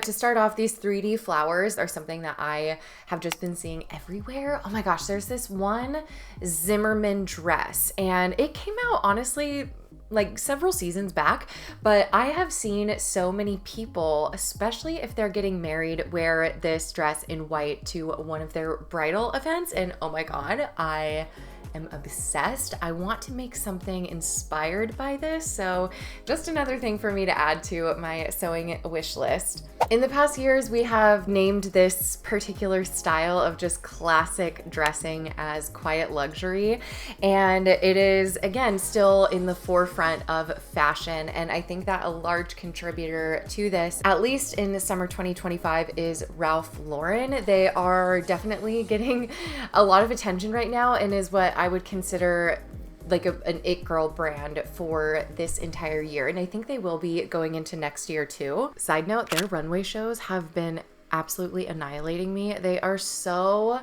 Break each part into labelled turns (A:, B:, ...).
A: To start off, these 3D flowers are something that I have just been seeing everywhere. Oh my gosh, there's this one Zimmerman dress, and it came out honestly like several seasons back, but I have seen so many people, especially if they're getting married, wear this dress in white to one of their bridal events, and oh my god, I am obsessed. I want to make something inspired by this, so just another thing for me to add to my sewing wish list. In the past years, we have named this particular style of just classic dressing as quiet luxury, and it is, again, still in the forefront of fashion, and I think that a large contributor to this, at least in the summer 2025, is Ralph Lauren. They are definitely getting a lot of attention right now and is what I would consider like an it girl brand for this entire year, and I think they will be going into next year too. Side note, their runway shows have been absolutely annihilating me. They are so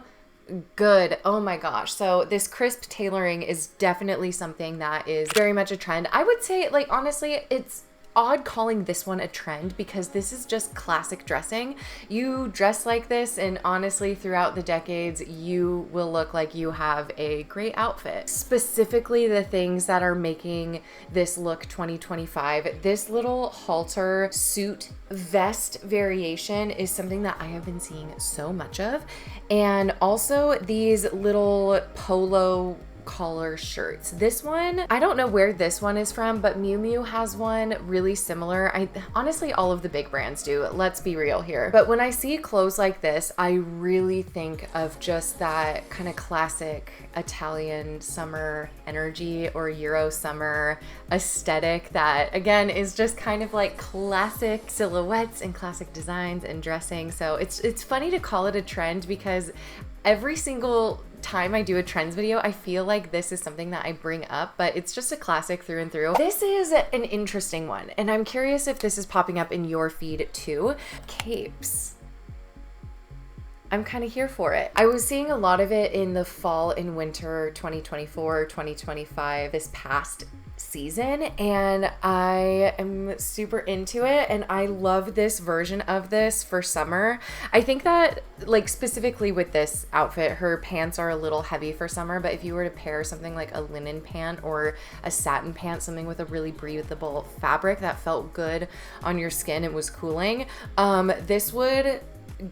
A: good. Oh my gosh. So this crisp tailoring is definitely something that is very much a trend. I would say, like, honestly, it's odd calling this one a trend because this is just classic dressing. You dress like this and honestly throughout the decades you will look like you have a great outfit. Specifically the things that are making this look 2025, this little halter suit vest variation is something that I have been seeing so much of, and also these little polo collar shirts. This one, I don't know where this one is from, but Miu Miu has one really similar. Honestly, all of the big brands do, let's be real here. But when I see clothes like this, I really think of just that kind of classic Italian summer energy or Euro summer aesthetic that, again, is just kind of like classic silhouettes and classic designs and dressing. So it's funny to call it a trend because every single time I do a trends video, I feel like this is something that I bring up, but it's just a classic through and through. This is an interesting one, and I'm curious if this is popping up in your feed too. Capes. I'm kind of here for it. I was seeing a lot of it in the fall and winter 2024, 2025, this past season, and I am super into it, and I love this version of this for summer. I think that, like, specifically with this outfit, her pants are a little heavy for summer, but if you were to pair something like a linen pant or a satin pant, something with a really breathable fabric that felt good on your skin and was cooling, this would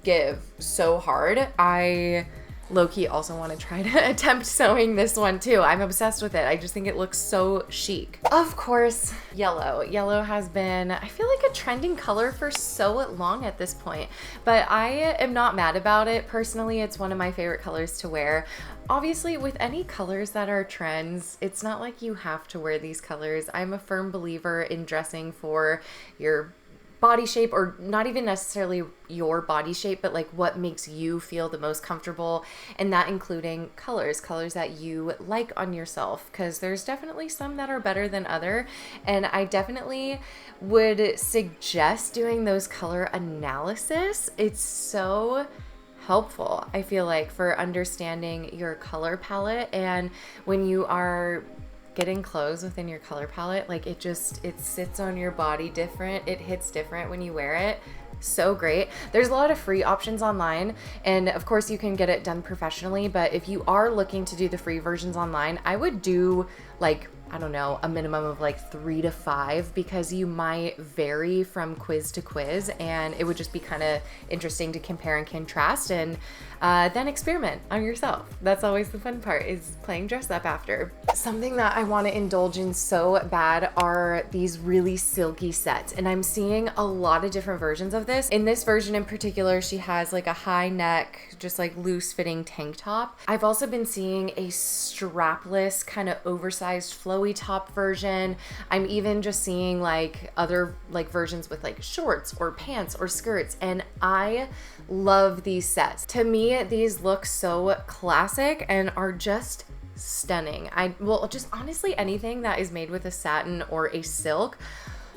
A: give so hard. I low-key also want to try to attempt sewing this one too. I'm obsessed with it. I just think it looks so chic. Of course, yellow. Yellow has been, I feel like, a trending color for so long at this point, but I am not mad about it. Personally, it's one of my favorite colors to wear. Obviously, with any colors that are trends, it's not like you have to wear these colors. I'm a firm believer in dressing for your body shape, or not even necessarily your body shape, but like what makes you feel the most comfortable, and that including colors that you like on yourself, because there's definitely some that are better than other, and I definitely would suggest doing those color analysis. It's so helpful, I feel like, for understanding your color palette, and when you are getting clothes within your color palette, like it sits on your body different, it hits different when you wear it. So great. There's a lot of free options online, and of course you can get it done professionally, but if you are looking to do the free versions online, I would do, like, I don't know, a minimum of like 3 to 5, because you might vary from quiz to quiz, and it would just be kind of interesting to compare and contrast, and then experiment on yourself. That's always the fun part, is playing dress up after. Something that I want to indulge in so bad are these really silky sets, and I'm seeing a lot of different versions of this. In this version in particular, she has like a high neck, just like loose fitting tank top. I've also been seeing a strapless kind of oversized flowy top version. I'm even just seeing like other like versions with like shorts or pants or skirts, and I love these sets. To me, these look so classic and are just stunning. Well, just honestly anything that is made with a satin or a silk,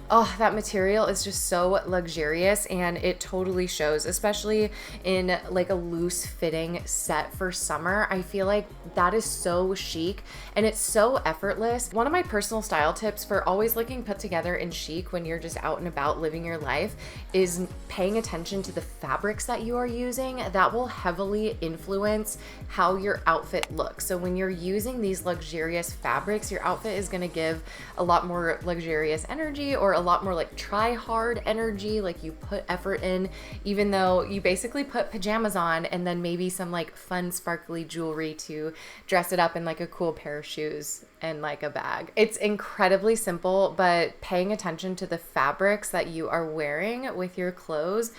A: Oh, that material is just so luxurious, and it totally shows, especially in like a loose fitting set for summer. I feel like that is so chic and it's so effortless. One of my personal style tips for always looking put together and chic when you're just out and about living your life is paying attention to the fabrics that you are using. That will heavily influence how your outfit looks. So when you're using these luxurious fabrics, your outfit is going to give a lot more luxurious energy, or a lot more like try hard energy, like you put effort in, even though you basically put pajamas on and then maybe some like fun sparkly jewelry to dress it up in, like a cool pair of shoes and like a bag. It's incredibly simple, but paying attention to the fabrics that you are wearing with your clothes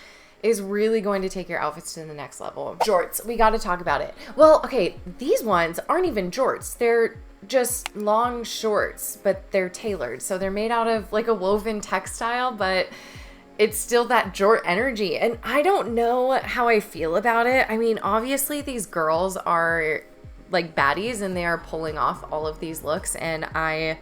A: is really going to take your outfits to the next level. Jorts, we got to talk about it. Well, okay, these ones aren't even jorts. They're just long shorts, but they're tailored. So they're made out of like a woven textile, but it's still that jort energy. And I don't know how I feel about it. I mean, obviously these girls are like baddies and they are pulling off all of these looks, and I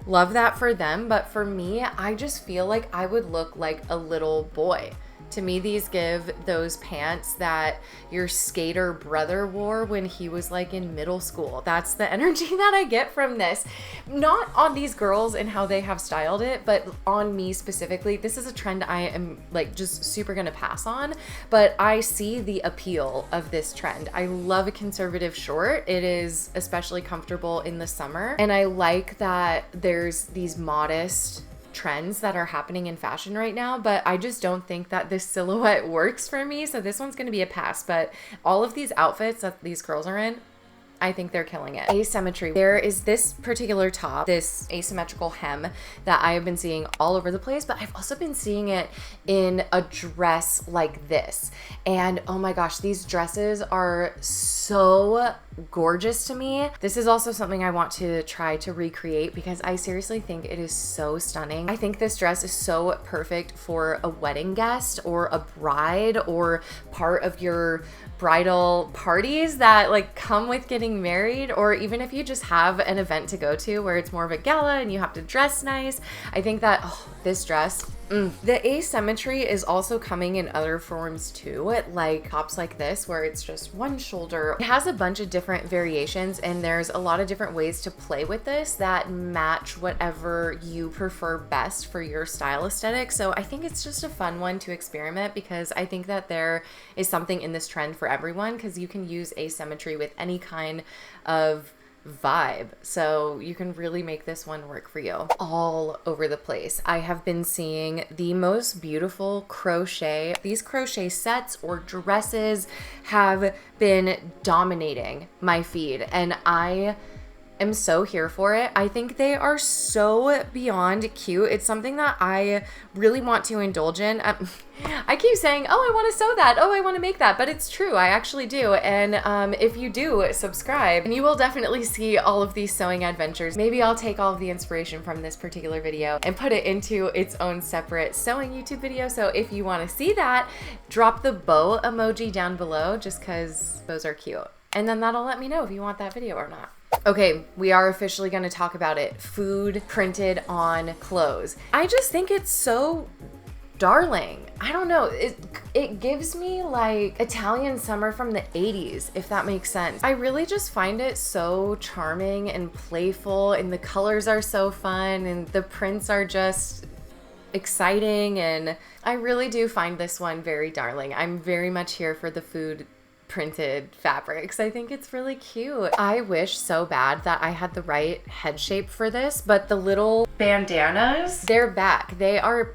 A: love that for them. But for me, I just feel like I would look like a little boy. To me, these give those pants that your skater brother wore when he was like in middle school. That's the energy that I get from this. Not on these girls and how they have styled it, but on me specifically. This is a trend I am like just super gonna pass on, but I see the appeal of this trend. I love a conservative short. It is especially comfortable in the summer. And I like that there's these modest trends that are happening in fashion right now, but I just don't think that this silhouette works for me. So this one's going to be a pass, but all of these outfits that these girls are in, I think they're killing it. Asymmetry. There is this particular top, this asymmetrical hem that I have been seeing all over the place, but I've also been seeing it in a dress like this. And oh my gosh, these dresses are so gorgeous to me. This is also something I want to try to recreate because I seriously think it is so stunning. I think this dress is so perfect for a wedding guest or a bride or part of your bridal parties that like come with getting married, or even if you just have an event to go to where it's more of a gala and you have to dress nice. I think that this dress, The asymmetry is also coming in other forms too, like tops like this where it's just one shoulder. It has a bunch of different variations and there's a lot of different ways to play with this that match whatever you prefer best for your style aesthetic. So I think it's just a fun one to experiment because I think that there is something in this trend for everyone because you can use asymmetry with any kind of vibe, so you can really make this one work for you. All over the place, I have been seeing the most beautiful crochet. These crochet sets or dresses have been dominating my feed and I am so here for it. I think they are so beyond cute. It's something that I really want to indulge in. I keep saying, oh, I want to sew that. Oh, I want to make that. But it's true. I actually do. And if you do subscribe, and you will definitely see all of these sewing adventures. Maybe I'll take all of the inspiration from this particular video and put it into its own separate sewing YouTube video. So if you want to see that, drop the bow emoji down below just because those are cute. And then that'll let me know if you want that video or not. Okay, we are officially going to talk about it. Food printed on clothes. I just think it's so darling. I don't know. It gives me like Italian summer from the 80s, if that makes sense. I really just find it so charming and playful, and the colors are so fun, and the prints are just exciting, and I really do find this one very darling. I'm very much here for the food printed fabrics. I think it's really cute. I wish so bad that I had the right head shape for this, but the little bandanas, they're back. They are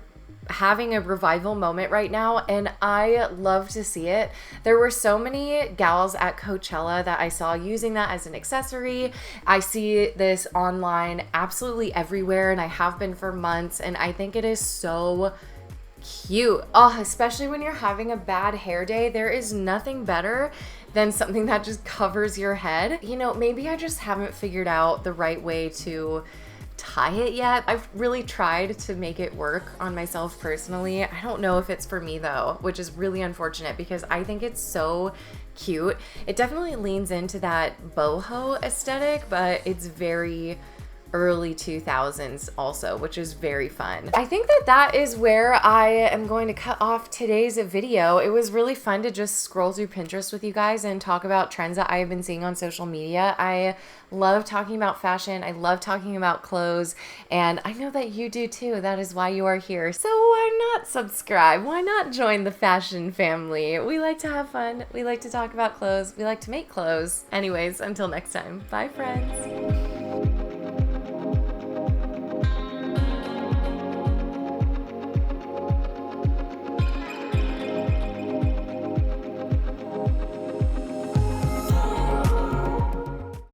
A: having a revival moment right now and I love to see it. There were so many gals at Coachella that I saw using that as an accessory. I see this online absolutely everywhere and I have been for months, and I think it is so cute. Oh, especially when you're having a bad hair day, there is nothing better than something that just covers your head. You know, maybe I just haven't figured out the right way to tie it yet. I've really tried to make it work on myself personally. I don't know if it's for me though, which is really unfortunate because I think it's so cute. It definitely leans into that boho aesthetic, but it's very early 2000s also, which is very fun. I think that that is where I am going to cut off today's video. It was really fun to just scroll through Pinterest with you guys and talk about trends that I have been seeing on social media. I love talking about fashion. I love talking about clothes, and I know that you do too. That is why you are here. So why not subscribe? Why not join the fashion family? We like to have fun. We like to talk about clothes. We like to make clothes. Anyways, until next time. Bye, friends.